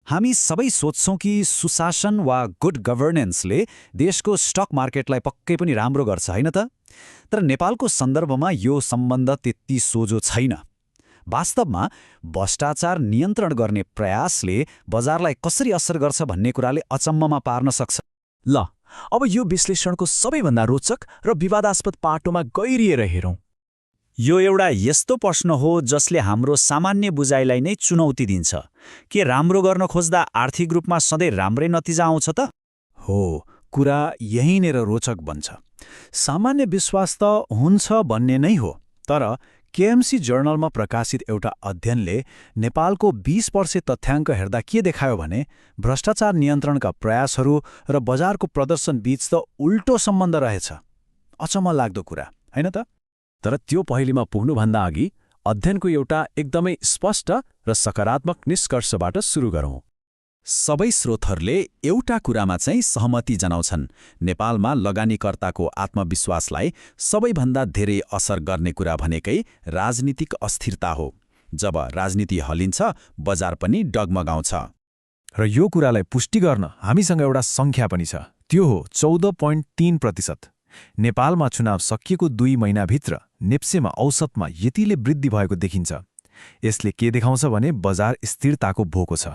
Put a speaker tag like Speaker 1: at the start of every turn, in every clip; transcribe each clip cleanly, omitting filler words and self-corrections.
Speaker 1: हामी सबै सोच्छौँ कि सुशासन वा गुड गभर्नेन्सले देशको स्टक मार्केटलाई पक्कै पनि राम्रो गर्छ, होइन त? तर नेपालको सन्दर्भमा यो सम्बन्ध त्यति सोझो छैन। वास्तवमा भ्रष्टाचार नियन्त्रण गर्ने प्रयासले बजारलाई कसरी असर गर्छ भन्ने कुराले अचम्ममा पार्न सक्छ।
Speaker 2: ल, अब यो विश्लेषणको सबैभन्दा रोचक र विवादास्पद पाटोमा गहिरिएर हेरौँ।
Speaker 1: यो एउटा यस्तो प्रश्न हो जसले हाम्रो सामान्य बुझाइलाई नै चुनौती दिन्छ। के राम्रो गर्न खोज्दा आर्थिक रूपमा सधैँ राम्रै नतिजा आउँछ त?
Speaker 3: हो, कुरा यहीँनिर रोचक बन्छ। सामान्य विश्वास त हुन्छ भन्ने नै हो, तर केएमसी जर्नलमा प्रकाशित एउटा अध्ययनले नेपालको 20 वर्षे तथ्याङ्क हेर्दा के देखायो भने भ्रष्टाचार नियन्त्रणका प्रयासहरू र बजारको प्रदर्शन बीच त उल्टो सम्बन्ध रहेछ। अचम्म लाग्दो कुरा, होइन त?
Speaker 2: तर त्यो पहिलेमा पुग्नुभन्दा अघि अध्ययनको एउटा एकदमै स्पष्ट र सकारात्मक निष्कर्षबाट सुरु गरौँ।
Speaker 1: सबै स्रोतहरूले एउटा कुरामा चाहिँ सहमति जनाउँछन्। नेपालमा लगानीकर्ताको आत्मविश्वासलाई सबैभन्दा धेरै असर गर्ने कुरा भनेकै राजनीतिक अस्थिरता हो। जब राजनीति हलिन्छ, बजार पनि डगमगाउँछ।
Speaker 2: र यो कुरालाई पुष्टि गर्न हामीसँग एउटा सङ्ख्या पनि छ। त्यो हो 14.3%। नेपालमा चुनाव सकिएको 2 महिनाभित्र नेप्सेमा औसतमा यतिले वृद्धि भएको देखिन्छ। यसले के देखाउँछ भने बजार स्थिरताको भोको छ।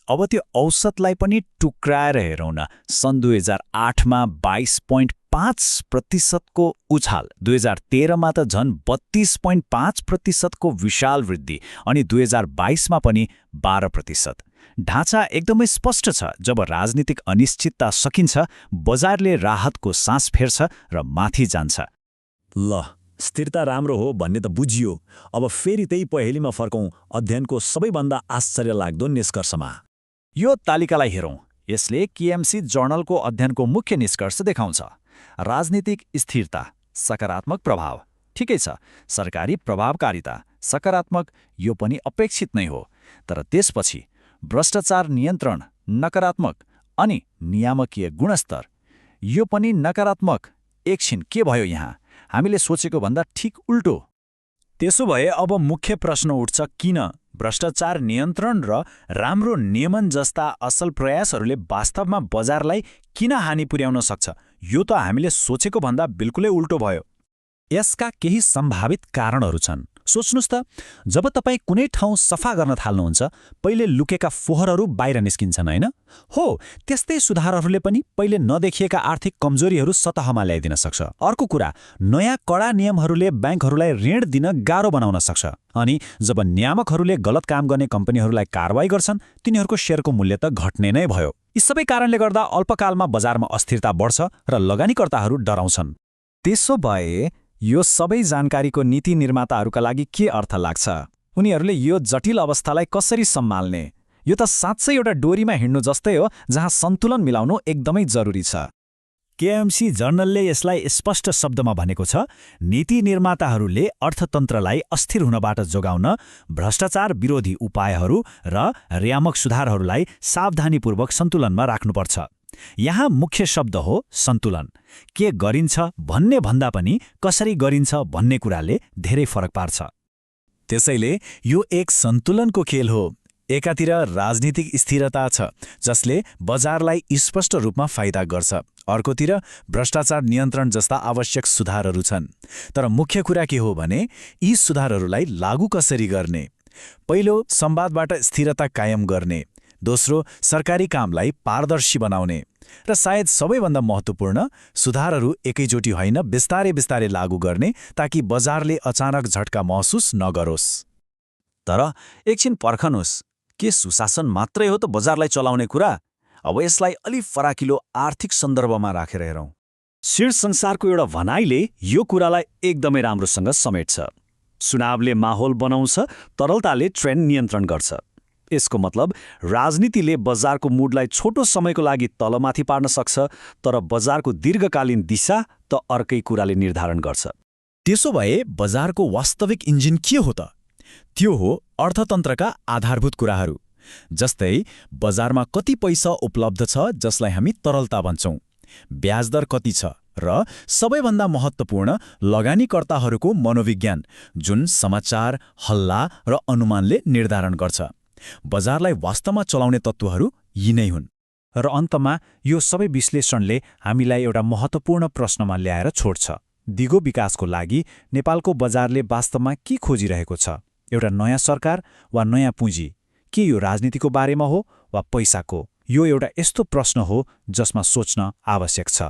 Speaker 1: अब त्यो औसतलाई पनि टुक्राएर हेरौँ न। सन् 2008मा 22.5%को उछाल, 2013मा त झन् 32.5%को विशाल वृद्धि, अनि 2022मा पनि 12%। ढाँचा एकदमै स्पष्ट छ। जब राजनीतिक अनिश्चितता सकिन्छ, बजारले राहतको सास फेर्छ र माथि जान्छ।
Speaker 4: ल, स्थिरता राम्रो हो भन्ने त बुझियो। अब फेरि त्यही पहेलीमा फर्कौँ, अध्ययनको सबैभन्दा आश्चर्य लाग्दो निष्कर्षमा।
Speaker 1: यो तालिकालाई हेरौँ। यसले केएमसी जर्नलको अध्ययनको मुख्य निष्कर्ष देखाउँछ। राजनीतिक स्थिरता, सकारात्मक प्रभाव, ठिकै छ। सरकारी प्रभावकारिता, सकारात्मक, यो पनि अपेक्षित नै हो। तर त्यसपछि भ्रष्टाचार नियन्त्रण, नकारात्मक, अनि नियामकीय गुणस्तर, यो पनि नकारात्मक। एकछिन, के भयो यहाँ? हामीले सोचेको भन्दा ठिक उल्टो। त्यसो भए अब मुख्य प्रश्न उठ्छ, किन भ्रष्टाचार नियन्त्रण र राम्रो नियमन जस्ता असल प्रयासहरूले वास्तवमा बजारलाई किन हानि पुर्याउन सक्छ? यो त हामीले सोचेको भन्दा बिल्कुलै उल्टो भयो। यसका केही सम्भावित कारणहरू छन्। सोच्नुस् त, जब तपाईँ कुनै ठाउँ सफा गर्न थाल्नुहुन्छ, पहिले लुकेका फोहोरहरू बाहिर निस्किन्छन्, होइन? हो, त्यस्तै सुधारहरूले पनि पहिले नदेखिएका आर्थिक कमजोरीहरू सतहमा ल्याइदिन सक्छ। अर्को कुरा, नयाँ कडा नियमहरूले ब्याङ्कहरूलाई ऋण दिन गाह्रो बनाउन सक्छ। अनि जब नियामकहरूले गलत काम गर्ने कम्पनीहरूलाई कारवाही गर्छन्, तिनीहरूको शेयरको मूल्य त घट्ने नै भयो। यी सबै कारणले गर्दा अल्पकालमा बजारमा अस्थिरता बढ्छ र लगानीकर्ताहरू डराउँछन्। त्यसो भए यो सबै जानकारीको नीति निर्माताहरूका लागि के अर्थ लाग्छ? उनीहरूले यो जटिल अवस्थालाई कसरी सम्हाल्ने? यो त साँच्चै एउटा डोरीमा हिँड्नु जस्तै हो, जहाँ सन्तुलन मिलाउनु एकदमै जरुरी छ। केएमसी जर्नलले यसलाई स्पष्ट शब्दमा भनेको छ, नीति निर्माताहरूले अर्थतन्त्रलाई अस्थिर हुनबाट जोगाउन भ्रष्टाचार विरोधी उपायहरू र नियामक सुधारहरूलाई सावधानीपूर्वक सन्तुलनमा राख्नुपर्छ। यहाँ मुख्य शब्द हो सन्तुलन। के गरिन्छ भन्ने भन्दा पनि कसरी गरिन्छ भन्ने कुराले धेरै फरक पार्छ। त्यसैले यो एक सन्तुलनको खेल हो। एकातिर राजनीतिक स्थिरता छ जसले बजारलाई स्पष्ट रूपमा फाइदा गर्छ, अर्कोतिर भ्रष्टाचार नियन्त्रण जस्ता आवश्यक सुधारहरू छन्। तर मुख्य कुरा के हो भने यी सुधारहरूलाई लागू कसरी गर्ने? पहिलो, संवादबाट स्थिरता कायम गर्ने। दोस्रो, सरकारी कामलाई पारदर्शी बनाउने। र सायद सबैभन्दा महत्त्वपूर्ण, सुधारहरू एकैचोटि होइन, बिस्तारै बिस्तारै लागू गर्ने, ताकि बजारले अचानक झट्का महसुस नगरोस्। तर एकछिन पर्खनुहोस्, के सुशासन मात्रै हो त बजारलाई चलाउने कुरा? अब यसलाई अलि फराकिलो आर्थिक सन्दर्भमा राखेर हेरौँ। शीर्ष संसारको एउटा भनाइले यो कुरालाई एकदमै राम्रोसँग समेट्छ। चुनावले माहौल बनाउँछ, तरलताले ट्रेन्ड नियन्त्रण गर्छ। यसको मतलब राजनीतिले बजारको मुडलाई छोटो समयको लागि तलमाथि पार्न सक्छ, तर बजारको दीर्घकालीन दिशा त अर्कै कुराले निर्धारण गर्छ।
Speaker 2: त्यसो भए बजारको वास्तविक इन्जिन के हो त? त्यो हो अर्थतन्त्रका आधारभूत कुराहरू, जस्तै बजारमा कति पैसा उपलब्ध छ जसलाई हामी तरलता भन्छौँ, ब्याजदर कति छ, र सबैभन्दा महत्त्वपूर्ण लगानीकर्ताहरूको मनोविज्ञान, जुन समाचार, हल्ला र अनुमानले निर्धारण गर्छ।
Speaker 3: बजारलाई वास्तवमा चलाउने तत्त्वहरू यी नै हुन्। र अन्तमा यो सबै विश्लेषणले हामीलाई एउटा महत्त्वपूर्ण प्रश्नमा ल्याएर छोड्छ। दिगो विकासको लागि नेपालको बजारले वास्तवमा के खोजिरहेको छ? एउटा नयाँ सरकार वा नयाँ पुँजी? के यो राजनीतिको बारेमा हो वा पैसाको? यो एउटा यस्तो प्रश्न हो जसमा सोच्न आवश्यक छ।